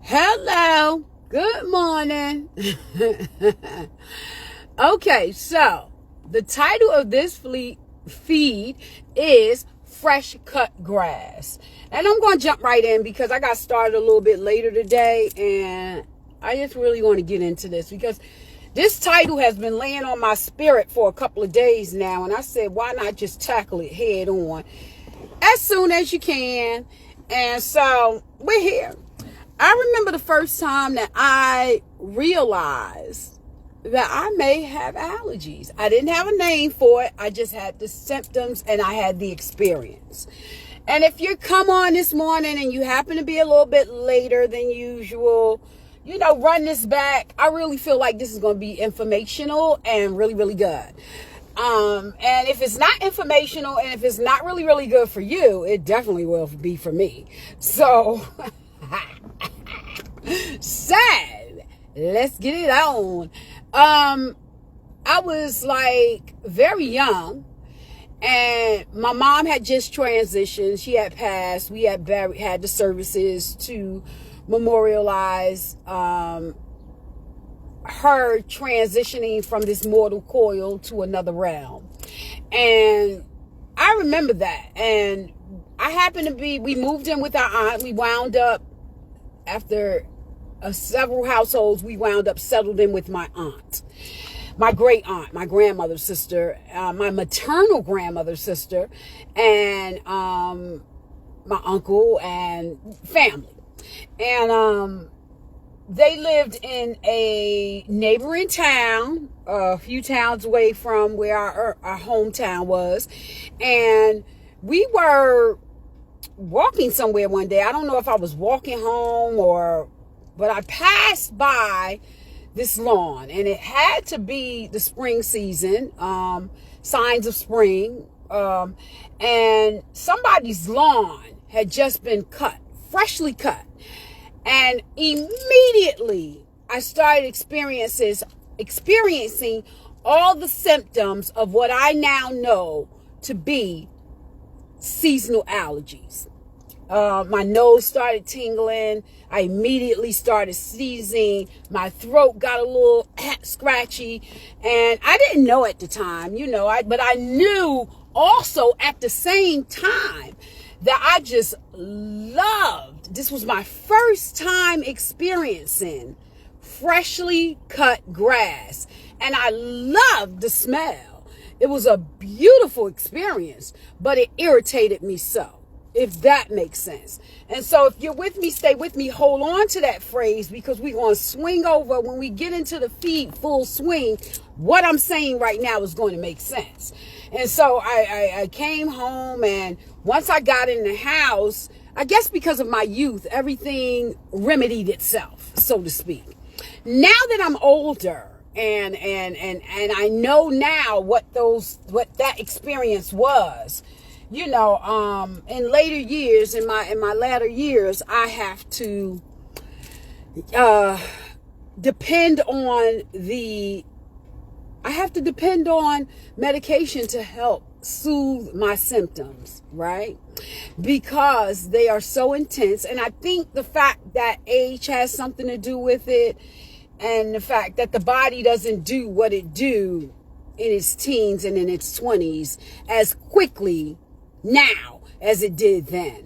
Hello. Good morning. Okay, so the title of this feed is Fresh Cut Grass. And I'm going to jump right in because I got started a little bit later today and I just really want to get into this because this title has been laying on my spirit for a couple of days now. And I said, why not just tackle it head on as soon as you can? And so we're here. I remember the first time that I realized that I may have allergies. I didn't have a name for it. I just had the symptoms and I had the experience. And if you come on this morning and you happen to be a little bit later than usual, run this back. I really feel like this is going to be informational and really, really good. And if it's not informational and if it's not really, really good for you, it definitely will be for me. So... sad. Let's get it on. I was like very young and my mom had just transitioned. She had passed. We had the services to memorialize her transitioning from this mortal coil to another realm. And I remember that. And we moved in with our aunt. We wound up after several households, we wound up settled in with my aunt, my great aunt, my grandmother's sister, my maternal grandmother's sister, and my uncle and family. And they lived in a neighboring town, a few towns away from where our hometown was. And we were walking somewhere one day. I don't know if I was walking home but I passed by this lawn and it had to be the spring season, signs of spring. And somebody's lawn had just been cut, freshly cut. And immediately I started experiencing all the symptoms of what I now know to be seasonal allergies. My nose started tingling. I immediately started sneezing. My throat got a little scratchy. And I didn't know at the time, but I knew also at the same time that I just loved. This was my first time experiencing freshly cut grass. And I loved the smell. It was a beautiful experience, but it irritated me so. If that makes sense. And so if you're with me, stay with me, hold on to that phrase because we're going to swing over when we get into the feed full swing. What I'm saying right now is going to make sense. And so I came home, and once I got in the house, I guess because of my youth, everything remedied itself, so to speak. Now that I'm older and I know now what that experience was, in later years, in my latter years, I have to depend on medication to help soothe my symptoms, right? Because they are so intense. And I think the fact that age has something to do with it, and the fact that the body doesn't do what it do in its teens and in its 20s as quickly now as it did then.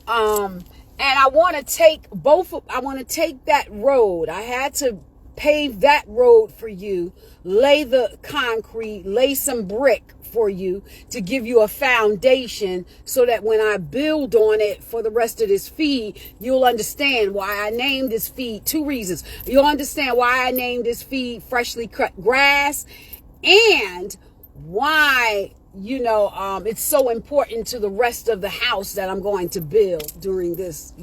And I want to take that road. I had to pave that road for you, lay the concrete, lay some brick for you to give you a foundation so that when I build on it for the rest of this feed, you'll understand why I named this feed. 2 reasons. You'll understand why I named this feed Freshly Cut Grass, and why it's so important to the rest of the house that I'm going to build during this,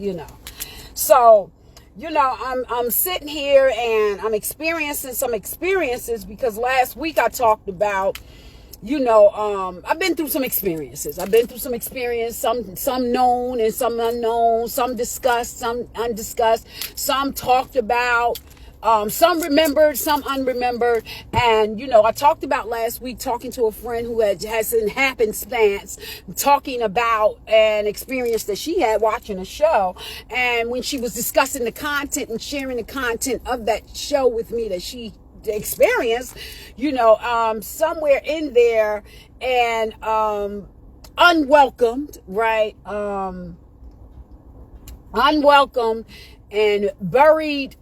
So, I'm sitting here and I'm experiencing some experiences because last week I talked about, I've been through some experiences. Some known and some unknown, some discussed, some undiscussed, some talked about, Some remembered, some unremembered. And, I talked about last week talking to a friend who has an happenstance, talking about an experience that she had watching a show. And when she was discussing the content and sharing the content of that show with me that she experienced, somewhere in there, and unwelcomed, right? Unwelcomed and buried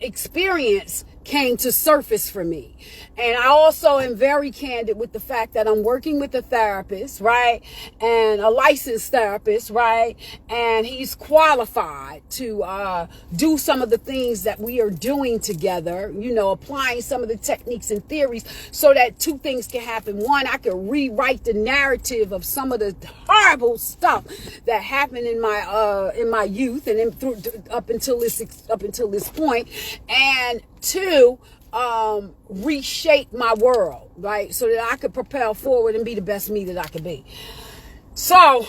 experience came to surface for me. And I also am very candid with the fact that I'm working with a therapist, right? And a licensed therapist, right? And he's qualified to do some of the things that we are doing together, applying some of the techniques and theories so that two things can happen. One, I can rewrite the narrative of some of the horrible stuff that happened in my youth and up until this point. And two, reshape my world, right? So that I could propel forward and be the best me that I could be. So,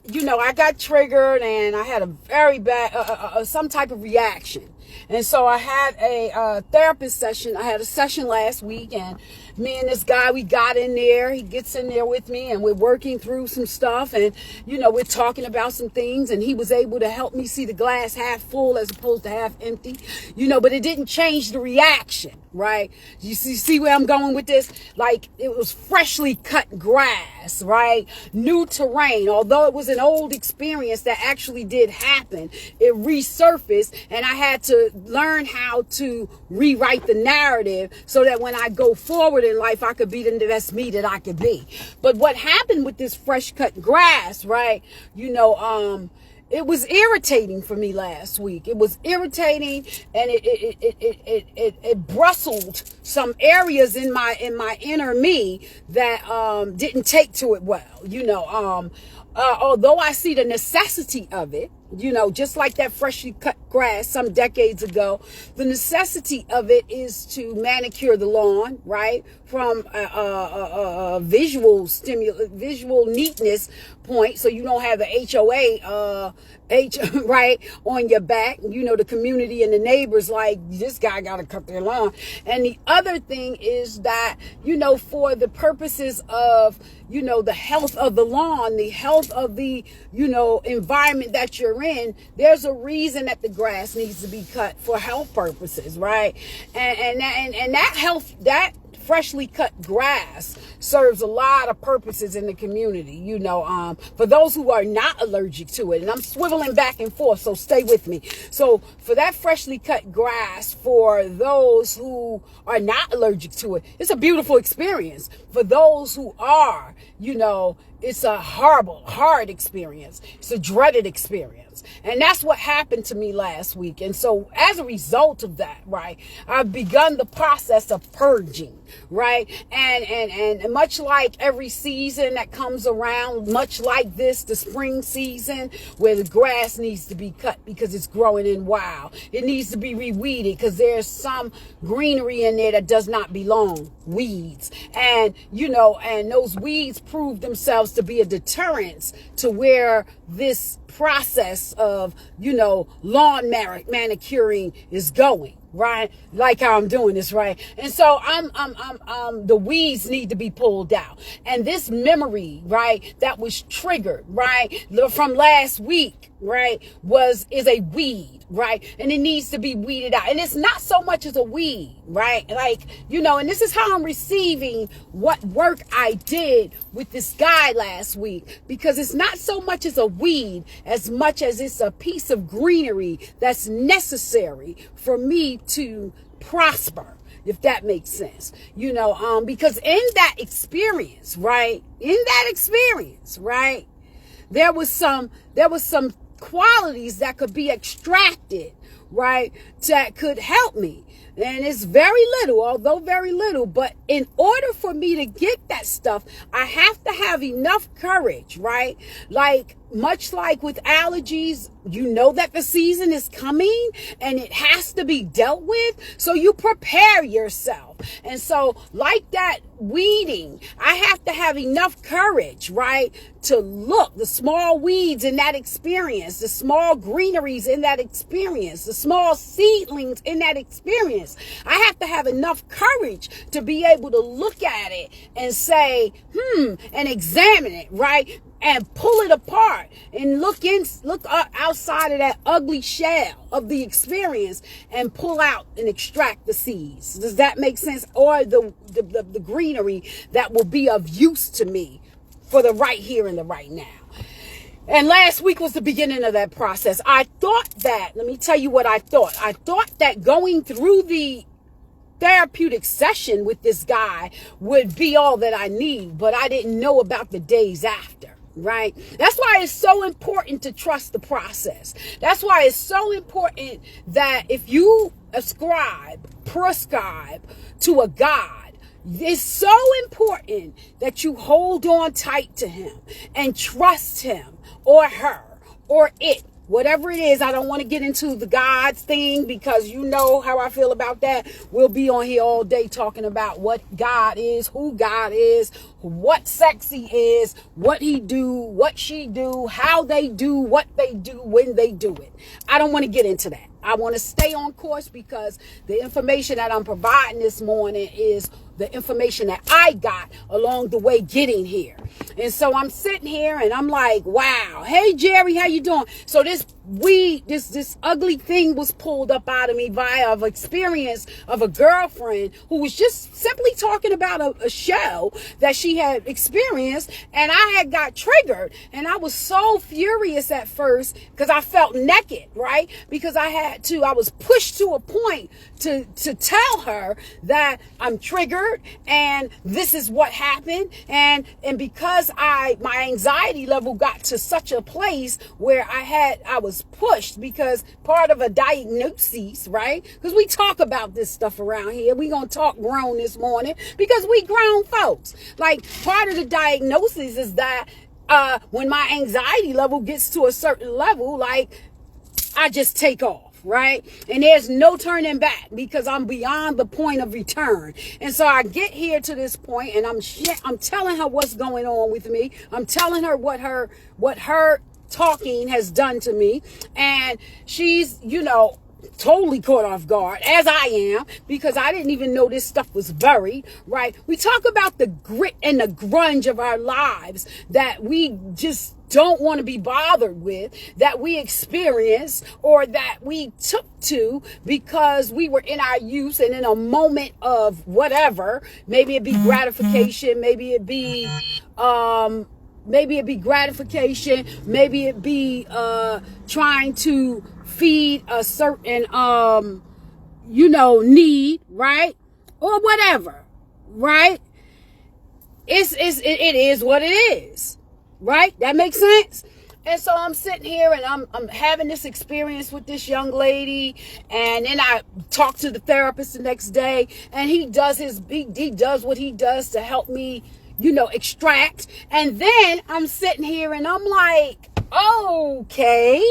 I got triggered and I had a very bad, some type of reaction. And so I had a therapist session. I had a session last week, and me and this guy, we got in there. He gets in there with me, and we're working through some stuff, and we're talking about some things, and he was able to help me see the glass half full as opposed to half empty, but it didn't change the reaction, right? You see where I'm going with this? Like, it was freshly cut grass, right? New terrain. Although it was an old experience that actually did happen, it resurfaced, and I had to learn how to rewrite the narrative so that when I go forward in life, I could be the best me that I could be. But what happened with this fresh cut grass, right? It was irritating for me last week. It was irritating, and it bristled some areas in my inner me that didn't take to it well. Although I see the necessity of it, just like that freshly cut grass some decades ago, the necessity of it is to manicure the lawn, right? From a visual neatness point, so you don't have the HOA, right, on your back. The community and the neighbors like, this guy got to cut their lawn. And the other thing is that, for the purposes of, the health of the lawn, the health of the, environment that you're in, there's a reason that the grass needs to be cut for health purposes, right? And that health, that freshly cut grass serves a lot of purposes in the community, for those who are not allergic to it. And I'm swiveling back and forth, so stay with me. So for that freshly cut grass, for those who are not allergic to it, it's a beautiful experience. For those who are, it's a horrible, hard experience. It's a dreaded experience. And that's what happened to me last week. And so as a result of that, right, I've begun the process of purging, right? And much like every season that comes around, much like this, the spring season, where the grass needs to be cut because it's growing in wild. It needs to be reweeded because there's some greenery in there that does not belong, weeds. And, and those weeds prove themselves to be a deterrence to where this process of, lawn manicuring is going, right? Like how I'm doing this, right? And so the weeds need to be pulled out. And this memory, right, that was triggered, right, from last week, right, is a weed, right? And it needs to be weeded out. And it's not so much as a weed, right? Like, and this is how I'm receiving what work I did with this guy last week, because it's not so much as a weed as much as it's a piece of greenery that's necessary for me to prosper, if that makes sense, because in that experience, right, there was some qualities that could be extracted, right, that could help me. And it's very little, but in order for me to get that stuff, I have to have enough courage, right? Like, much like with allergies, you know that the season is coming and it has to be dealt with. So you prepare yourself. And so like that weeding, I have to have enough courage, right? To look the small weeds in that experience, the small greeneries in that experience, the small seedlings in that experience. I have to have enough courage to be able to look at it and say, and examine it, right? And pull it apart and look outside of that ugly shell of the experience and pull out and extract the seeds. Does that make sense? Or the greenery that will be of use to me for the right here and the right now. And last week was the beginning of that process. I thought that, let me tell you what I thought. I thought that going through the therapeutic session with this guy would be all that I need, but I didn't know about the days after. Right? That's why it's so important to trust the process. That's why it's so important that if you prescribe to a God, it's so important that you hold on tight to him and trust him or her or it. Whatever it is, I don't want to get into the God's thing because you know how I feel about that. We'll be on here all day talking about what God is, who God is, what sexy is, what he do, what she do, how they do, what they do, when they do it. I don't want to get into that. I want to stay on course because the information that I'm providing this morning is the information that I got along the way getting here. And so I'm sitting here and I'm like, wow, hey Jerry, how you doing? So this ugly thing was pulled up out of me via an experience of a girlfriend who was just simply talking about a show that she had experienced, and I had got triggered, and I was so furious at first because I felt naked, right? Because I was pushed to a point to tell her that I'm triggered and this is what happened, and because my anxiety level got to such a place where I was pushed because part of a diagnosis, right? Because we talk about this stuff around here. We gonna talk grown this morning because we grown folks. Like part of the diagnosis is that when my anxiety level gets to a certain level, like I just take off. Right? And there's no turning back because I'm beyond the point of return. And so I get here to this point and I'm telling her what's going on with me. I'm telling her what her talking has done to me. And she's, totally caught off guard, as I am, because I didn't even know this stuff was buried, right? We talk about the grit and the grunge of our lives that we just don't want to be bothered with, that we experienced or that we took to because we were in our youth and in a moment of whatever. Maybe it be gratification, maybe it be gratification, maybe it be trying to feed a certain need, right? Or whatever, right? It is what it is. Right? That makes sense? And so I'm sitting here and I'm having this experience with this young lady, and then I talk to the therapist the next day, and he does what he does to help me, extract. And then I'm sitting here and I'm like, okay.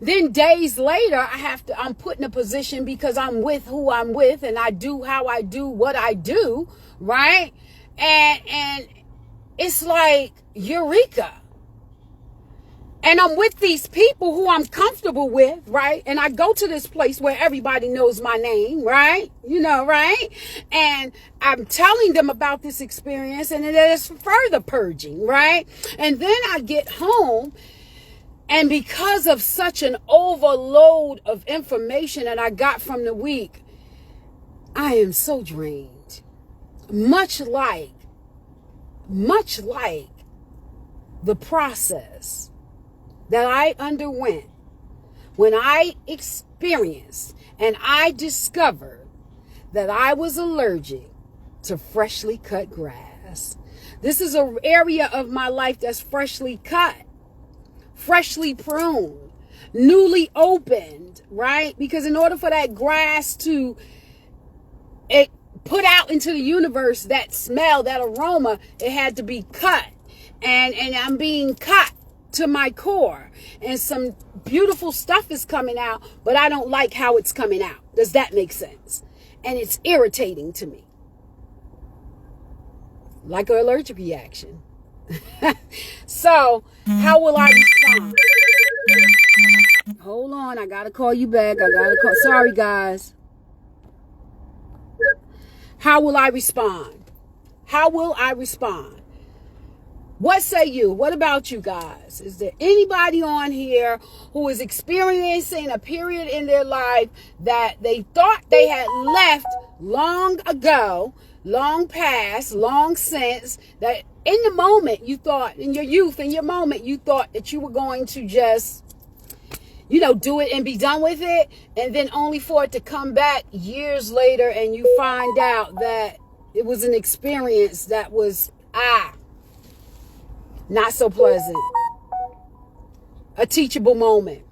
Then days later, I'm put in a position because I'm with who I'm with and I do how I do what I do, right? And it's like, eureka. And I'm with these people who I'm comfortable with, right? And I go to this place where everybody knows my name, right? Right? And I'm telling them about this experience, and it is further purging, right? And then I get home, and because of such an overload of information that I got from the week, I am so drained. Much like the process that I underwent when I experienced and I discovered that I was allergic to freshly cut grass. This is an area of my life that's freshly cut, freshly pruned, newly opened, right? Because in order for that grass to put out into the universe that smell, that aroma, it had to be cut. And I'm being cut to my core, and some beautiful stuff is coming out, but I don't like how it's coming out. Does that make sense? And it's irritating to me, like an allergic reaction. So how will I respond? Hold on, I gotta call you back. Sorry guys. How will I respond? How will I respond? What say you? What about you guys? Is there anybody on here who is experiencing a period in their life that they thought they had left long ago, long past, long since, that in the moment you thought, in your youth, in your moment, you thought that you were going to just, do it and be done with it, and then only for it to come back years later and you find out that it was an experience that was, not so pleasant. A teachable moment.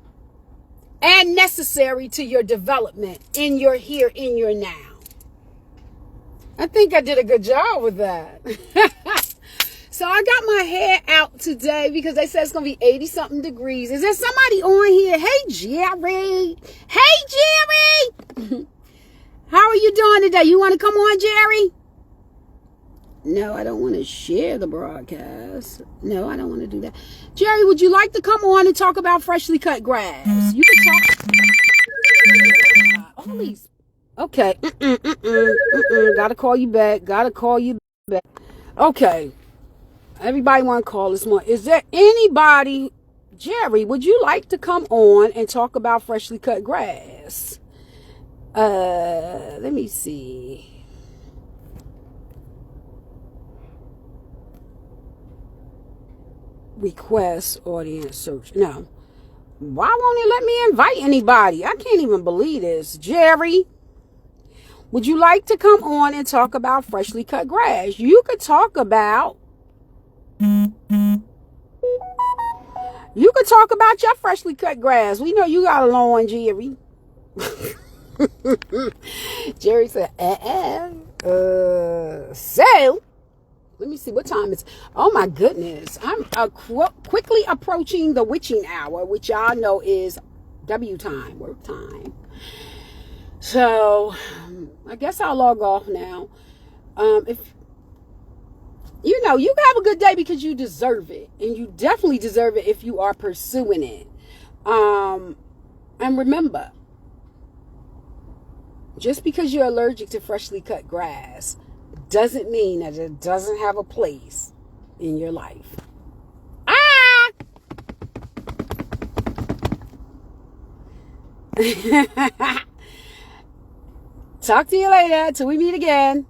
And necessary to your development in your here, in your now. I think I did a good job with that. So I got my hair out today because they said it's going to be 80-something degrees. Is there somebody on here? Hey, Jerry. Hey, Jerry. How are you doing today? You want to come on, Jerry? No, I don't want to share the broadcast. No, I don't want to do that. Jerry, would you like to come on and talk about freshly cut grass? You can talk. All these. Okay. Gotta call you back. Okay. Everybody want to call this morning. Is there anybody, Jerry, would you like to come on and talk about freshly cut grass? Let me see. Request audience search. No. Why won't it let me invite anybody? I can't even believe this. Jerry, would you like to come on and talk about freshly cut grass? You could talk about your freshly cut grass. We know you got a lawn, Jerry. Jerry said, so let me see what time it's. Oh my goodness. I'm quickly approaching the witching hour, which y'all know is W time, work time. So I guess I'll log off now. If you have a good day because you deserve it. And you definitely deserve it if you are pursuing it. And remember, just because you're allergic to freshly cut grass doesn't mean that it doesn't have a place in your life. Talk to you later till we meet again.